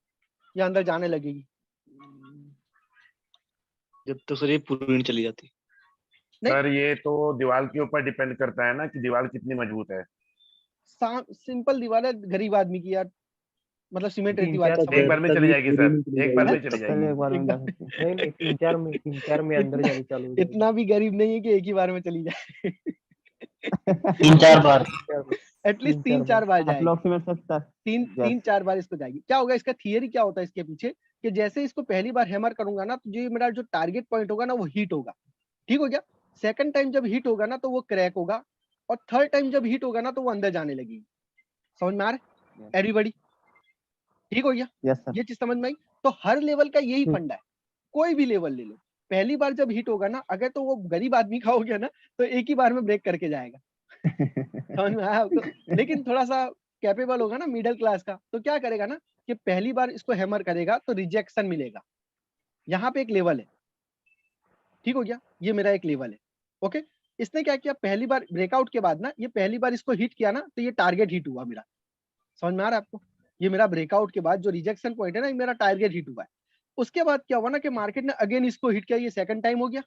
या अंदर जाने लगेगी, जब तक सर ये पूरी नहीं चली जाती। नहीं। सर ये तो दीवार के ऊपर डिपेंड करता है ना कि दीवार कितनी मजबूत है। सिंपल दीवार है गरीब आदमी की यार, मतलब सीमेंट रेती तीन वाली, चार समझ एक बार में चली जाएगी सर, एक बार में चली पहले जाएगी। एक बार में जा सकते हैं। नहीं, तीन चार में अंदर जानी चालू हो जाएगी। इतना भी गरीब नहीं है कि एक ही बार में चली जाए 3-4 बार एटलीस्ट 3-4 बार जाएगी, अप्रोक्सीमेट सर। 3-4 बार इसको जाएगी। क्या होगा, इसका थियरी क्या होता है इसके पीछे, कि जैसे इसको पहली बार हैमर करूंगा ना तो जो मेरा जो टारगेट पॉइंट होगा ना वो हिट होगा, ठीक हो गया। सेकंड टाइम जब हिट होगा ना तो वो क्रैक होगा, और थर्ड टाइम जब हिट होगा ना तो वो अंदर जाने लगेगी, समझ में आ रहा है एवरीबॉडी, ठीक हो गया। Yes sir. ये चीज समझ में आई। तो हर लेवल का यही फंडा है, कोई भी लेवल ले लो, पहली बार जब हिट होगा ना, अगर तो वो गरीब आदमी का हो गया ना तो एक ही बार में ब्रेक करके जाएगा समझ में आया आपको। लेकिन थोड़ा सा कैपेबल होगा ना मिडिल क्लास का, तो क्या करेगा ना कि पहली बार इसको हैमर करेगा तो रिजेक्शन मिलेगा, यहाँ पे एक लेवल है, ठीक हो गया, ये मेरा एक लेवल है, ओके। इसने क्या किया, पहली बार ब्रेकआउट के बाद ना, ये पहली बार इसको हिट किया ना तो ये टारगेट हिट हुआ मेरा, समझ में आ रहा है आपको। ये मेरा ब्रेकआउट के बाद जो रिजेक्शन पॉइंट है ना, ये मेरा टारगेट हिट हुआ है। उसके बाद क्या हुआ ना कि मार्केट ने अगेन इसको हिट किया, ये सेकंड टाइम हो गया,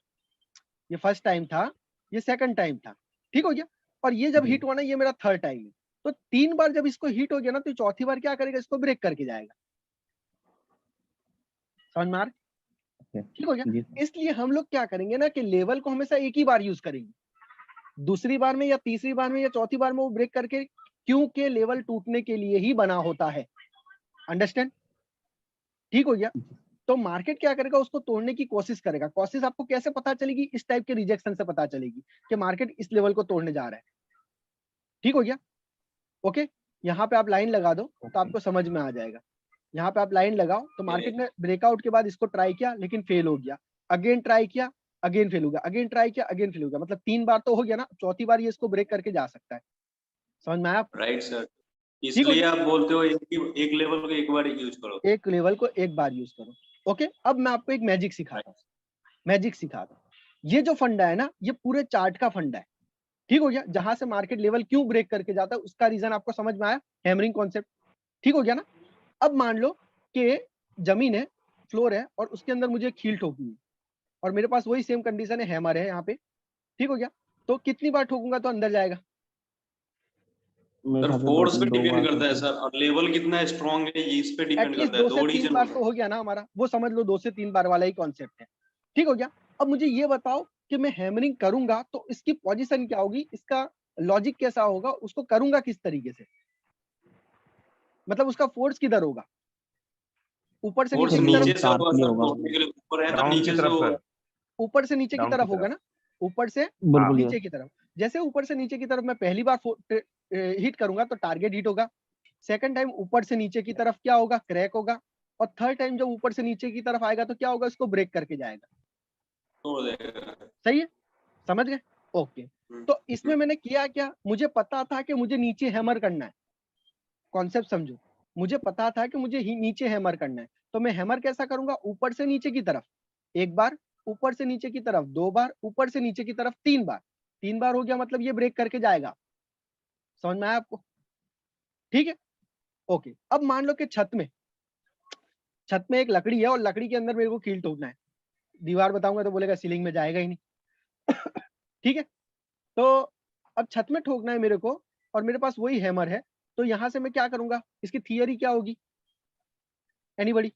ये फर्स्ट टाइम था, ये सेकंड टाइम था, ठीक हो गया। और ये जब हिट हुआ ना, ये मेरा थर्ड टाइम है। तो 3 बार जब इसको हिट हो गया ना तो चौथी बार क्या करेगा, इसको ब्रेक करके जाएगा, समझ में आ रहा है, ठीक हो गया। इसलिए हम लोग क्या करेंगे ना कि लेवल को हमेशा एक ही बार यूज करेंगे, दूसरी बार में या तीसरी बार में या चौथी बार में वो ब्रेक करके, क्योंकि लेवल टूटने के लिए ही बना होता है, अंडरस्टैंड, ठीक हो गया। तो मार्केट क्या करेगा, उसको तोड़ने की कोशिश करेगा। कोशिश आपको कैसे पता चलेगी, इस टाइप के रिजेक्शन से पता चलेगी कि मार्केट इस लेवल को तोड़ने जा रहा है, ठीक हो गया, ओके। यहाँ पे आप लाइन लगा दो तो आपको समझ में आ जाएगा। यहाँ पे आप लाइन लगाओ तो मार्केट ने ब्रेकआउट के बाद इसको ट्राई किया लेकिन फेल हो गया, अगेन ट्राई किया, अगेन फेल हो गया, अगेन ट्राई किया, अगेन फेल हो गया, मतलब 3 बार तो हो गया ना, चौथी बार ये इसको ब्रेक करके जा सकता है, समझ में आया? राइट सर, इसलिए आप बोलते हो एक लेवल को एक बार यूज करो, एक लेवल को एक बार यूज करो, ओके। अब मैं आपको एक मैजिक सिखाता हूँ, मैजिक सिखाता हूँ। ये जो फंडा है ना, ये पूरे चार्ट का फंडा है, ठीक हो गया। जहां से मार्केट लेवल क्यों ब्रेक करके जाता है उसका रीजन आपको समझ में आया, हैमरिंग कॉन्सेप्ट, ठीक हो गया ना। अब मान लो कि जमीन है, फ्लोर है, और उसके अंदर मुझे खील ठोकनी है, और मेरे पास वही सेम कंडीशन है, हैमर है यहाँ पे, ठीक हो गया। तो कितनी बार ठोकूंगा तो अंदर जाएगा? सर फोर्स पे डिपेंड करता है सर, और लेवल कितना स्ट्रांग है ये इस पे डिपेंड एटलीस्ट करता है। 2 से 3 बार तो हो गया ना हमारा, वो समझ लो 2 से 3 बार वाला ही कॉन्सेप्ट है, ठीक हो गया। अब मुझे ये बताओ कि मैं हैमरिंग करूंगा तो इसकी पोजीशन क्या होगी, इसका लॉजिक कैसा होगा, उसको करूंगा किस तरीके से, मतलब उसका फोर्स किधर होगा, ऊपर से फोर्स नीचे की तरफ, नीचे से होगा सर, तोड़ने के लिए ऊपर है तो डाउन की नीचे से तरफ होगा। सर, ऊपर से नीचे की डाउन की तरफ होगा तरफ। ना, ऊपर से बिल्कुल नीचे की तरफ। जैसे ऊपर से नीचे की तरफ मैं पहली बार हिट करूंगा तो टारगेट हिट होगा, सेकंड टाइम ऊपर से नीचे की तरफ क्या होगा, क्रैक होगा, और थर्ड टाइम जब ऊपर से नीचे की तरफ आएगा तो क्या होगा, इसको ब्रेक करके जाएगा। तोड़ देगा। सही है, समझ गए? ओके। तो इसमें मैंने किया क्या, मुझे पता था कि मुझे नीचे हैमर करना है, कॉन्सेप्ट समझो, मुझे पता था कि मुझे नीचे हैमर करना है, तो मैं हैमर कैसा करूंगा, ऊपर से नीचे की तरफ एक बार, ऊपर से नीचे की तरफ दो बार, ऊपर से नीचे की तरफ तीन बार। तीन बार हो गया मतलब ये ब्रेक करके जाएगा। समझ में आया आपको? ठीक है, ओके। अब मान लो कि छत में एक लकड़ी है और लकड़ी के अंदर मेरे को कील ठोकना है, दीवार बताऊंगा तो बोलेगा सीलिंग में जाएगा ही नहीं। ठीक है, तो अब छत में ठोकना है मेरे को और मेरे पास वही हैमर है, तो यहां से मैं क्या करूंगा, इसकी थियरी क्या होगी, एनीबॉडी?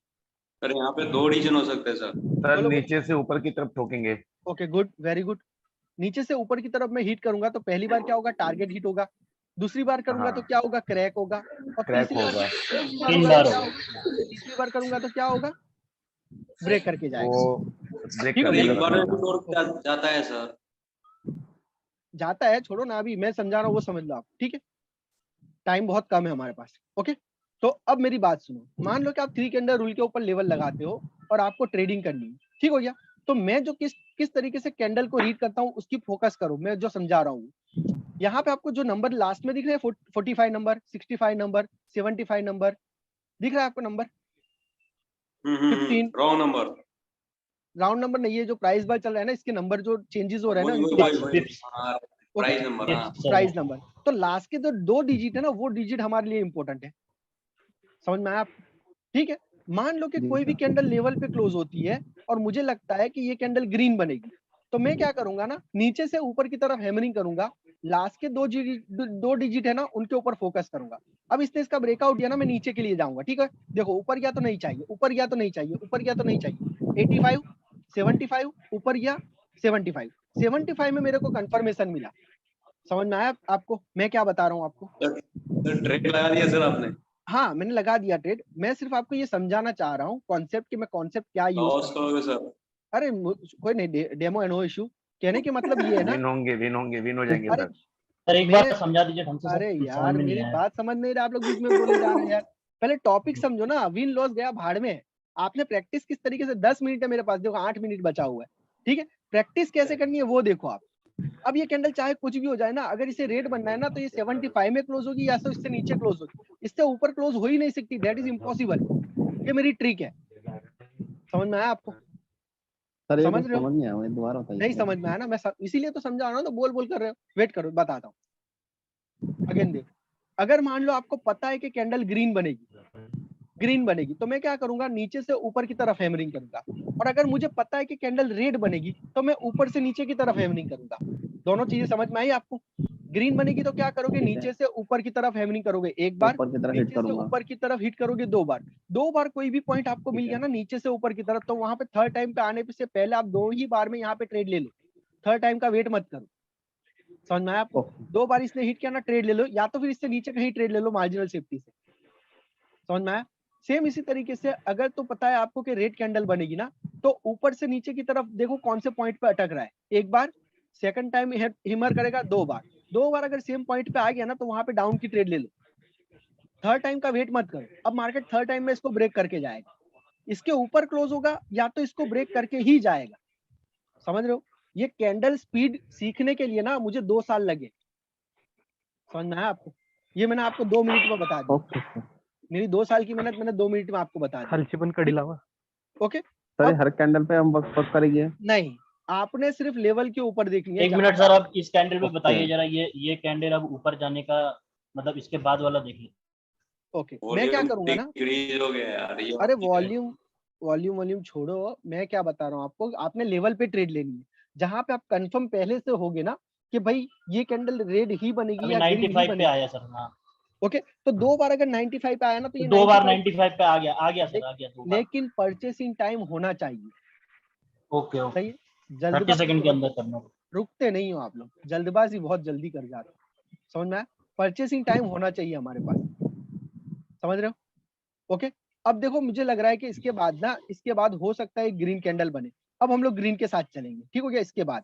सर यहाँ पे 2 रीजन हो सकते हैं सर। सर बोलो। नीचे से ऊपर की तरफ ठोकेंगे। Okay, good, very good. नीचे से ऊपर की तरफ मैं हिट करूंगा तो पहली बार क्या होगा, टारगेट हिट होगा, दूसरी बार करूंगा तो क्या होगा, क्रैक होगा, और क्रैक तीसरी होगा, बार करूंगा तो क्या होगा, ब्रेक करके जाएगा। वो ब्रेक ठीक हो कर गया? एक देगा। बार में भी तोड़ जाता है सर। जाता है, छोड़ो ना, अभी मैं समझा रहा हूँ वो समझ लो आप। ठीक है, टाइम बहुत कम है हमारे पास। ओके, तो अब मेरी बात सुनो, मान लो कि आप 3 कैंडल रूल के ऊपर लेवल लगाते हो और आपको ट्रेडिंग करनी है, ठीक हो गया? तो मैं जो किस तरीके से कैंडल को रीड करता हूँ उसकी फोकस करो, मैं जो समझा रहा हूँ। यहाँ पे आपको जो नंबर लास्ट में दिख रहे हैं, 45 नंबर, 65 नंबर, 75 नंबर, दिख रहा है आपको number? 15 wrong number. Round number नहीं है, जो प्राइस बार चल रहा है ना, इसके नंबर जो चेंजेस हो रहे हैं ना, इनकी बात कर रहे हैं। Price number. हाँ प्राइस नंबर। तो लास्ट के जो 2 डिजिट है ना, वो डिजिट हमारे लिए इंपॉर्टेंट है। समझ में आया आप? ठीक है, मान लो कि कोई भी कैंडल लेवल पे क्लोज होती है और मुझे लगता है कि ये कैंडल ग्रीन बनेगी, तो मैं क्या करूंगा ना, नीचे से ऊपर की तरफ हैमरिंग करूंगा, लास्ट के 2 डिजिट है ना, उनके ऊपर फोकस करूंगा। अब इसने इसका ब्रेकआउट दिया ना, मैं नीचे के लिए जाऊंगा। ठीक है, देखो ऊपर गया तो नहीं चाहिए, ऊपर गया तो नहीं चाहिए, ऊपर गया तो नहीं चाहिए, 85, 75, ऊपर गया 75, 75 में मेरे को कंफर्मेशन मिला। समझ में आया आपको मैं क्या बता रहा हूँ आपको? सर ट्रेड लगा दिया सर आपने? हाँ, मैंने लगा दिया ट्रेड। मैं सिर्फ आपको ये समझाना चाह रहा हूँ कॉन्सेप्ट, कि मैं कॉन्सेप्ट क्या यूज लॉस कर रहा हूँ। करोगे सर? अरे कोई नहीं, डेमो एंड नो इशू। कहने के मतलब ये है ना, विन हो जाएंगे अरे सर। सर एक बार समझा दीजिए ढंग से सर, अरे समझ यार में नहीं मेरी आया। बात समझ नहीं रहे आप लोग, बीच में बोले जा रहे हैं यार। पहले टॉपिक समझो ना, विन लॉस गया भाड़ में। आपने प्रैक्टिस किस तरीके से, 10 मिनट है मेरे पास, देखो 8 मिनट बचा हुआ है। ठीक है, प्रैक्टिस कैसे करनी है वो देखो आप। अब ये कैंडल चाहे कुछ भी हो जाए ना, अगर इसे रेट बनना है ना, तो ये 75 में क्लोज होगी या तो इससे नीचे क्लोज होगी, इससे ऊपर क्लोज हो ही नहीं सकती, दैट इज इम्पॉसिबल। ये मेरी ट्रिक है। समझ में आया आपको? सर ये समझ रहे हो? समझ नहीं आया मुझे, दोबारा बताइए। नहीं समझ में आया ना, मैं इसीलिए तो समझा रहा हूँ, तो बोल बोल कर रहे हो, वेट करो बताता हूँ। अगेन देखो, अगर मान लो आपको पता है कि कैंडल ग्रीन बनेगी, तो मैं क्या करूंगा, नीचे से ऊपर की तरफ हैमरिंग करूंगा। और अगर मुझे पता है कि कैंडल रेड बनेगी, तो मैं ऊपर से नीचे की तरफ हैमरिंग करूंगा। दोनों चीजें समझ में आई आपको? ग्रीन बनेगी तो क्या करोगे, नीचे से ऊपर की तरफ हैमरिंग करोगे एक बार, ऊपर की तरफ हिट नीचे से करूंगा। ऊपर की तरफ हिट करोगे 2 बार। 2 बार कोई भी पॉइंट आपको मिल गया ना नीचे से ऊपर की तरफ, तो वहां पे थर्ड टाइम पे आने से पहले आप 2 ही बार में यहाँ पे ट्रेड ले लो, थर्ड टाइम का वेट मत करो। समझ में आया आपको? 2 बार इसने हिट किया ना, ट्रेड ले लो, या तो फिर इससे नीचे कहीं ट्रेड ले लो मार्जिनल सेफ्टी से। समझ में आया? सेम इसी तरीके से अगर तो पता है आपको कि रेड कैंडल बनेगी ना, तो ऊपर से नीचे की तरफ देखो कौन से पॉइंट पे अटक रहा है, एक बार, सेकंड टाइम हिमर करेगा 2 बार, 2 बार अगर सेम पॉइंट पे आ गया ना, तो वहां पे डाउन की ट्रेड ले लो, थर्ड टाइम का वेट मत करो। अब मार्केट थर्ड टाइम में इसको ब्रेक करके जाएगा, इसके ऊपर क्लोज होगा या तो इसको ब्रेक करके ही जाएगा। समझ रहे हो? ये कैंडल स्पीड सीखने के लिए ना मुझे 2 साल लगे। समझ में आया आपको? ये मैंने आपको 2 मिनट में बता दिया। Okay sir. मेरी 2 साल की मेहनत मैंने 2 मिनट में आपको बता दी। खालची पण कडी लावा। ओके, सर हर कैंडल पे हम वर्क करेंगे? नहीं, आपने सिर्फ लेवल के ऊपर देखनी है। एक मिनट सर, आप इस कैंडल पे ओके। बताइए जरा, ये कैंडल अब ऊपर जाने का मतलब इसके बाद वाला देखिए। ओके, मैं क्या करूंगा ना, डिक्रीज हो गया यार ये। अरे वॉल्यूम छोड़ो, मैं क्या बता रहा हूँ आपको, आपने लेवल पे ट्रेड लेनी है, जहां पे आप कंफर्म पहले से होगे ना कि भाई ये कैंडल रेड ही बनेगी अभी या ग्रीन ही 95 पे बनेगी। आया सर। हाँ ओके, तो 2 बार अगर 95 पे आया ना, तो ये 2 बार 95 95 पे आ गया सर, आ गया 2 बार। लेकिन परचेसिंग टाइम होना चाहिए। ओके सही ओके, है, 30 जल्दबाजी सेकंड के अंदर करना। रुकते नहीं हो आप लोग, जल्दबाजी बहुत जल्दी कर जाते हो। समझ में आया? परचेसिंग टाइम होना चाहिए हमारे पास, समझ रहे हो? ओके, अब देखो मुझे लग रहा है कि इसके बाद हो सकता है ग्रीन कैंडल बने। अब हम लोग ग्रीन के साथ चलेंगे, ठीक हो गया? इसके बाद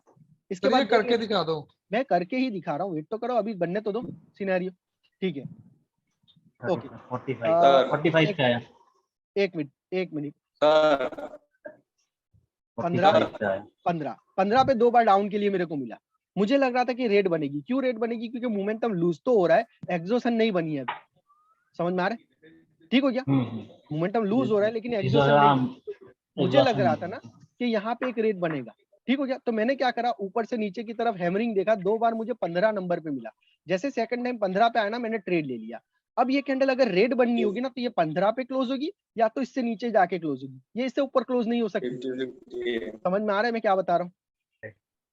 सर ये करके दिखा दो। मैं करके ही दिखा रहा हूँ, वेट तो करो, अभी बनने तो दो सिनेरियो, ठीक है? ओके 45 का है, एक मिनट सर 15 पे 2 बार डाउन के लिए मेरे को मिला। मुझे लग रहा था कि रेड बनेगी। क्यों रेड बनेगी? क्योंकि मोमेंटम लूज तो हो रहा है, एग्जॉशन नहीं बनी है अभी। समझ में आ रहा है? ठीक हो गया? मोमेंटम लूज हो रहा है लेकिन एग्जॉशन नहीं। मुझे लग रहा था ना कि यहाँ पे एक रेड बनेगा, ठीक हो गया? तो मैंने क्या करा, ऊपर से नीचे की तरफ हैमरिंग देखा, 2 बार मुझे 15 नंबर पे मिला। जैसे सेकंड टाइम 15 पे आया ना, मैंने ट्रेड ले लिया। अब ये कैंडल अगर रेड बननी होगी ना तो ये 15 पे क्लोज होगी, या तो इससे नीचे जाके क्लोज होगी, ये इससे ऊपर क्लोज नहीं हो सकती। 50-50 समझ में आ रहा है मैं क्या बता रहा हूँ?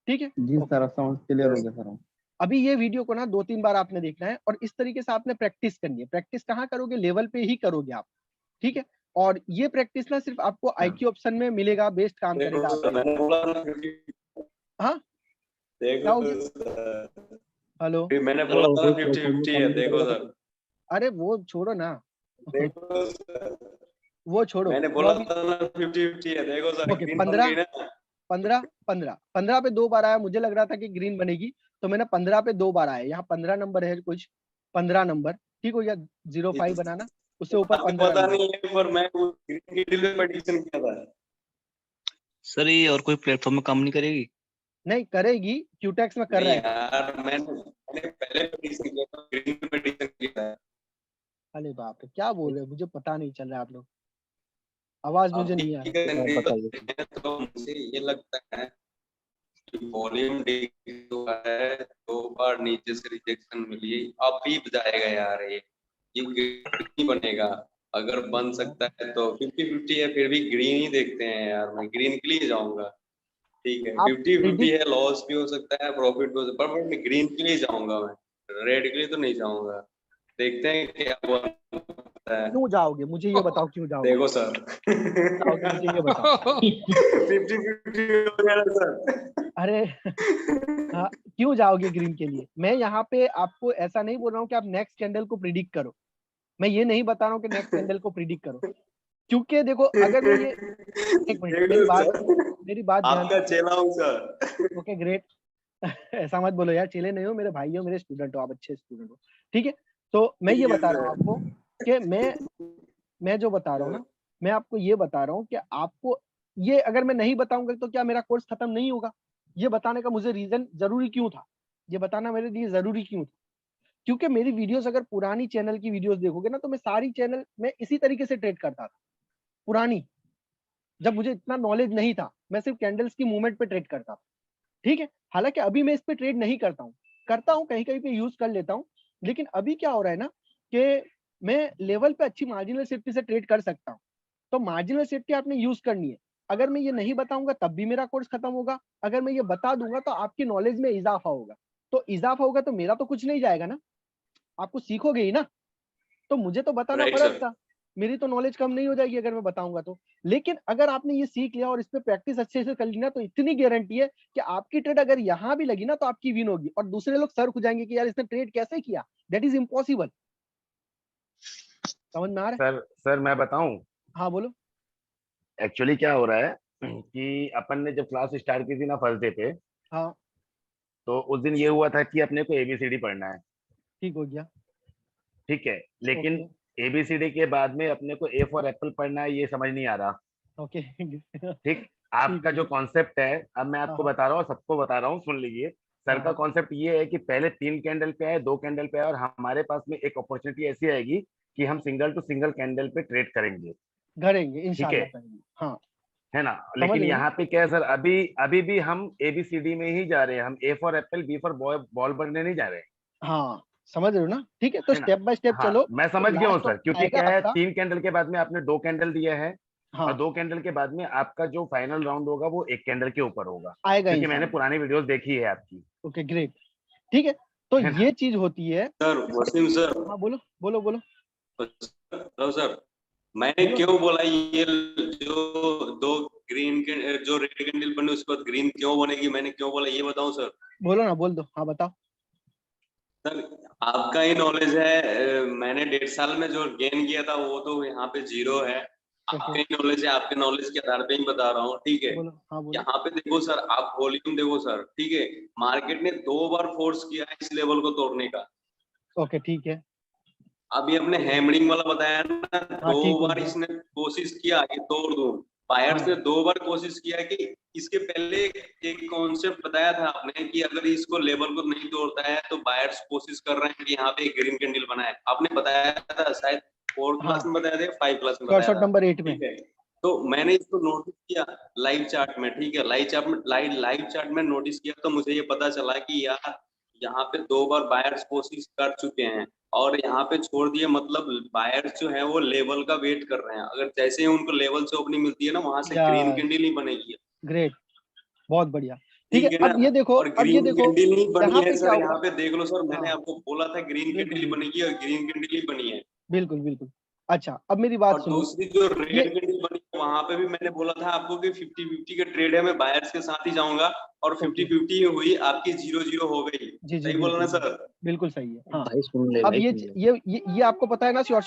ठीक है जी सर, साउंड क्लियर हो गया सर। अभी ये वीडियो को ना 2-3 बार आपने देखना है और इस तरीके से आपने प्रैक्टिस करनी है। प्रैक्टिस कहाँ करोगे? लेवल पे ही करोगे आप, ठीक है? और ये प्रैक्टिस ना सिर्फ आपको आईक्यू ऑप्शन में मिलेगा, बेस्ट काम करेगा आपके लिए। मैंने बोला ना 50 हाँ क्या हो गया? देखो हेलो, फिर मैंने बोला था 50-50 है, देखो सर, अरे वो छोड़ो ना, देखो सर, वो छोड़ो। मैंने बोला था ना 50-50 है, देखो सर ओके, ग्रीन बन गई ना। 15 पे 2 बार आया। मुझे लग रहा था कि ग्रीन बनेगी, तो मैंने 15 पे 2 बार आया। यहाँ 15 नंबर है, कुछ 15 नंबर, ठीक हो गया? 05 बनाना, उससे ऊपर आपको 15 पता नंबर। नहीं है, पर मैं वो ग्रीन की डील में प्रेडिक्शन किया था। सर ये और कोई प्लेटफॉर्म में काम नहीं करेगी? नहीं करेगी, क्यूटेक्स में कर नहीं रहा है। यार, मैंने पहले प्रेडिक्शन किया था, ग्रीन में प्रेडिक्शन किया था। अरे बाप रे, क्या बोल रहे हो? मुझे पता नहीं चल रहा है आप लोग, आवाज मुझे नहीं आ रही। तो मुझे ये लगता है कि वॉल्यूम डिक्रीज हुआ है, 2 बार नीचे से रिजेक्शन मिली, अब भी जाएगा यार, ये ग्रीन बनेगा। अगर बन सकता है तो 50-50 है, फिर भी ग्रीन ही देखते हैं यार, मैं ग्रीन के लिए जाऊंगा। ठीक है, आप 50-50 है, लॉस भी हो सकता है, प्रॉफिट भी हो सकता है, पर मैं ग्रीन के लिए जाऊंगा, मैं रेड के लिए तो नहीं जाऊंगा। देखते हैं क्या हुआ है। क्यों जाओगे? मुझे ये बताओ, क्यों जाओगे? देखो सर जाओगे, मुझे ये बताओ। 50-50 हो गया ना सर। अरे हाँ, क्यों जाओगे ग्रीन के लिए? मैं यहाँ पे आपको ऐसा नहीं बोल रहा हूँ कि आप नेक्स्ट कैंडल को प्रिडिक्ट करो। मैं ये नहीं बता रहा हूँ कि नेक्स्ट कैंडल को प्रिडिक्ट करो, क्योंकि देखो अगर मैं ये, एक मिनट मेरी बात ध्यान आपका चेला हूँ सर। Okay great. ऐसा मत बोलो यार, चेले नहीं हो, मेरे भाई हो, मेरे स्टूडेंट हो, आप अच्छे स्टूडेंट हो, ठीक है? तो मैं ये बता रहा हूँ आपको कि मैं जो बता रहा हूँ ना, मैं आपको ये बता रहा हूँ कि आपको ये अगर मैं नहीं बताऊंगा तो क्या मेरा कोर्स खत्म नहीं होगा? ये बताने का मुझे रीजन जरूरी क्यों था? ये बताना मेरे लिए जरूरी क्यों था? क्योंकि मेरी वीडियोस अगर पुरानी चैनल की वीडियोस देखोगे ना, तो मैं सारी चैनल में इसी तरीके से ट्रेड करता था। पुरानी, जब मुझे इतना नॉलेज नहीं था, मैं सिर्फ कैंडल्स की मूवमेंट पे ट्रेड करता था, ठीक है? हालांकि अभी मैं इस पे ट्रेड नहीं करता हूँ, कहीं कहीं पे यूज कर लेता हूँ, लेकिन अभी क्या हो रहा है ना कि मैं लेवल पे अच्छी मार्जिनल सेफ्टी से ट्रेड कर सकता हूँ। तो मार्जिनल सेफ्टी आपने यूज करनी है। अगर मैं ये नहीं बताऊंगा तब भी मेरा कोर्स खत्म होगा, अगर मैं ये बता दूंगा तो आपकी नॉलेज में इजाफा होगा। तो इजाफा होगा तो मेरा तो कुछ नहीं जाएगा ना, आपको सीखोगे ही ना। तो मुझे तो बताना Right, फर्ज sir. था, मेरी तो नॉलेज कम नहीं हो जाएगी अगर मैं बताऊंगा तो। लेकिन अगर आपने ये सीख लिया और इस पे प्रैक्टिस अच्छे से कर ली ना, तो इतनी गारंटी है कि आपकी ट्रेड अगर यहाँ भी लगी ना तो आपकी विन होगी, और दूसरे लोग सर हो जाएंगे कि यार इसने ट्रेड कैसे किया। That is impossible. समझ में आ रहा है? सर मैं बताऊं, हाँ बोलो। एक्चुअली क्या हो रहा है कि अपन ने जब क्लास स्टार्ट की थी ना फर्स्ट डे पे, हाँ तो उस दिन ये हुआ था कि अपने को एबीसीडी पढ़ना है, ठीक हो गया। ठीक है? लेकिन ओके एबीसीडी के बाद में अपने को ए फॉर एप्पल पढ़ना है, ये समझ नहीं आ रहा। ओके ठीक, आपका जो कॉन्सेप्ट है, अब मैं आपको हाँ बता रहा हूँ, सबको बता रहा हूँ, सुन लीजिए। सर का हाँ कॉन्सेप्ट ये है कि पहले 3 कैंडल पे आए, 2 कैंडल पे आए, और हमारे पास में एक अपॉर्चुनिटी ऐसी आएगी कि हम सिंगल टू सिंगल कैंडल पे ट्रेड करेंगे, करेंगे, ठीक है? इंशाल्लाह करेंगे। हाँ है ना? समझ लेकिन रहे हो ना? यहाँ पे क्या है सर, अभी अभी भी हम एबीसीडी में ही जा रहे हैं, हम A for apple, B for ball बनने नहीं जा रहे हैं, हाँ समझ रहे हो ना? ठीक है, तो है ना? स्टेप बाय स्टेप हाँ, चलो। मैं समझ गया हूँ लास्ट सर, क्योंकि आएगा क्या है, आपका। 3 कैंडल के बाद में आपने 2 कैंडल दिया है, और हाँ 2 कैंडल के बाद में आपका जो फाइनल राउंड होगा वो 1 कैंडल के ऊपर होगा, आएगा क्योंकि मैंने इंशाल्लाह। पुरानी वीडियोस देखी है आपकी, ओके ग्रेट, ठीक है। तो है ना? ये चीज होती है। सर वसीम सर, हाँ बोलो बोलो बोलो सर मैंने बोलो। क्यों बोला ये जो 2 ग्रीन के जो रेड कैंडल बने उसके बाद ग्रीन क्यों बनेगी, मैंने क्यों बोला ये बताऊं सर? बोलो ना, बोल दो, हाँ बताओ। सर आपका ही नॉलेज है, मैंने 1.5 साल में जो गेन किया था वो तो यहाँ पे 0 है। आपका ही नॉलेज है, आपके नॉलेज के आधार पे ही बता रहा हूँ, ठीक है। बोलो, हाँ बोलो। यहाँ पे देखो सर, आप वॉल्यूम देखो सर, ठीक है। मार्केट ने 2 बार फोर्स किया है इस लेवल को तोड़ने का। ओके ठीक है। अभी अपने हैमरिंग वाला बताया ना, हाँ, 2 ठीक बार है। इसने कोशिश किया कि तोड़ दूं। बायर्स ने हाँ। 2 बार कोशिश किया कि इसके पहले एक कॉन्सेप्ट बताया था आपने कि अगर इसको लेवल को नहीं तोड़ता है तो बायर्स कोशिश कर रहे हैं कि यहाँ पे एक ग्रीन कैंडल बनाए। आपने बताया था शायद 4th क्लास में बताया था, 5 क्लास में बताया शॉर्ट था, नंबर 8 में। ठीक है। तो मैंने इसको नोटिस किया लाइव चार्ट में, ठीक है। लाइव चार्ट में नोटिस किया तो मुझे ये पता चला कि यार यहाँ पे 2 बार बायर्स कोशिश कर चुके हैं और यहाँ पे छोड़ दिए, मतलब बायर्स जो है वो लेवल का वेट कर रहे हैं। अगर जैसे ही उनको लेवल से ओपनिंग मिलती है ना, वहां से ग्रीन कैंडल ही बनेगी। ग्रेट, बहुत बढ़िया, ठीक है। ना? अब ये देखो, और अब ये ग्रीन देखो कैंडल ही बनी यहाँ है पे सर, क्या यहाँ हुआ। पे देख लो सर, मैंने हाँ। आपको बोला था ग्रीन बिल्कुल, कैंडल बनेगी और ग्रीन कैंडल ही बनी है। बिल्कुल बिल्कुल। अच्छा, अब मेरी बात और सुनो। दूसरी जो रेड ये कैंडल बनी है वहां पे भी मैंने बोला था आपको कि 50-50 का ट्रेड है, मैं बायर्स के साथ ही जाऊंगा और 50-50 हुई आपकी 0-0 हो गई। जी जी सही बोला ना बिल्कुल सर? बिल्कुल सही है। हाँ, भाई सुन ले अब भाई, ये सुन ले। ये आपको पता है ना शॉर्ट